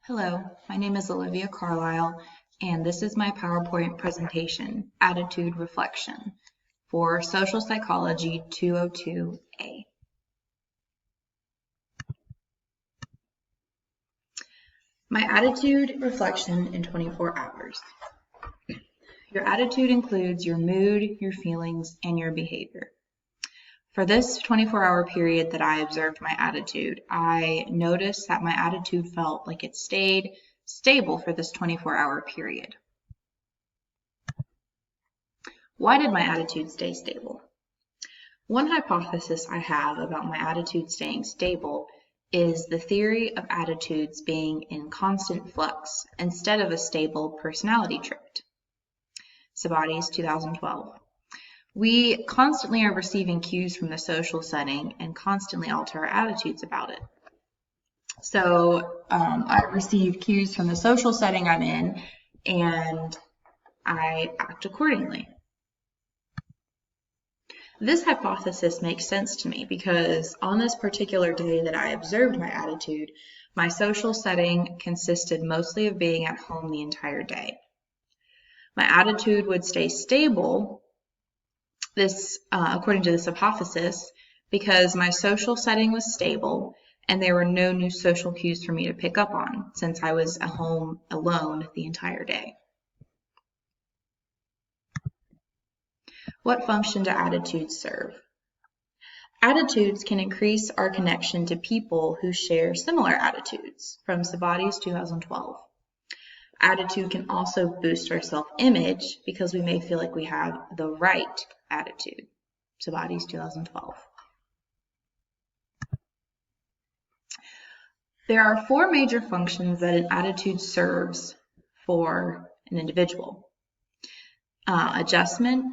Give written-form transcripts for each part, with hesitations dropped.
Hello, my name is Olivia Carlisle, and this is my PowerPoint presentation, Attitude Reflection, for Social Psychology 202A. My attitude reflection in 24 hours. Your attitude includes your mood, your feelings, and your behavior. For this 24-hour period that I observed my attitude, I noticed that my attitude felt like it stayed stable for this 24-hour period. Why did my attitude stay stable? One hypothesis I have about my attitude staying stable is the theory of attitudes being in constant flux instead of a stable personality trait. Sabates, 2012. We constantly are receiving cues from the social setting and constantly alter our attitudes about it. So I receive cues from the social setting I'm in and I act accordingly. This hypothesis makes sense to me because on this particular day that I observed my attitude, my social setting consisted mostly of being at home the entire day. My attitude would stay stable, according to this hypothesis, because my social setting was stable and there were no new social cues for me to pick up on since I was at home alone the entire day. What function do attitudes serve? Attitudes can increase our connection to people who share similar attitudes, from Sabates, 2012. Attitude can also boost our self-image because we may feel like we have the right attitude. Sabates, 2012. There are four major functions that an attitude serves for an individual. Adjustment,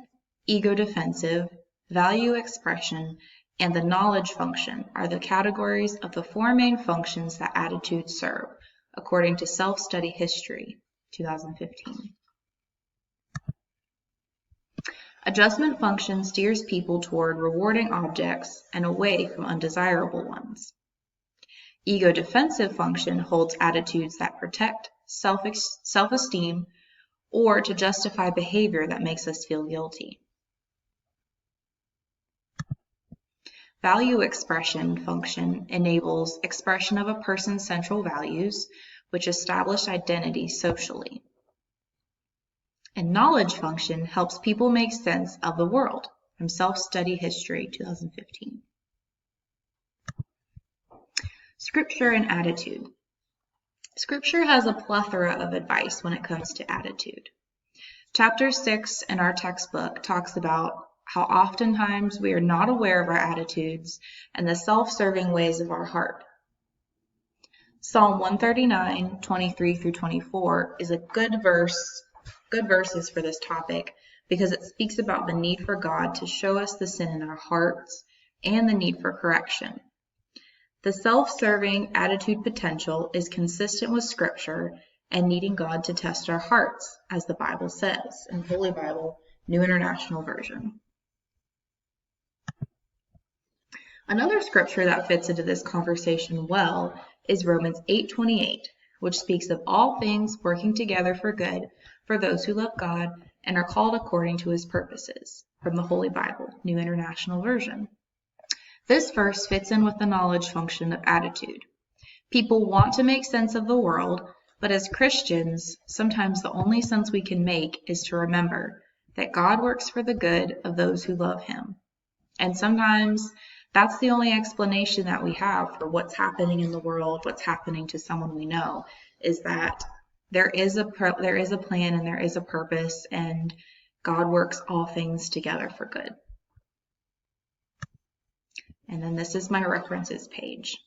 ego defensive, value expression, and the knowledge function are the categories of the four main functions that attitudes serve, according to Self-Study History, 2015. Adjustment function steers people toward rewarding objects and away from undesirable ones. Ego defensive function holds attitudes that protect self-esteem or to justify behavior that makes us feel guilty. Value expression function enables expression of a person's central values, which establish identity socially. And knowledge function helps people make sense of the world, from Self-Study History, 2015. Scripture and attitude. Scripture has a plethora of advice when it comes to attitude. Chapter 6 in our textbook talks about how oftentimes we are not aware of our attitudes and the self-serving ways of our heart. Psalm 139, 23 through 24 is a good verses for this topic because it speaks about the need for God to show us the sin in our hearts and the need for correction. The self-serving attitude potential is consistent with Scripture and needing God to test our hearts, as the Bible says in Holy Bible, New International Version. Another scripture that fits into this conversation well is Romans 8:28, which speaks of all things working together for good for those who love God and are called according to his purposes, from the Holy Bible, New International Version. This verse fits in with the knowledge function of attitude. People want to make sense of the world, but as Christians, sometimes the only sense we can make is to remember that God works for the good of those who love him. And sometimes that's the only explanation that we have for what's happening in the world, what's happening to someone we know, is that there is a plan and there is a purpose, and God works all things together for good. And then this is my references page.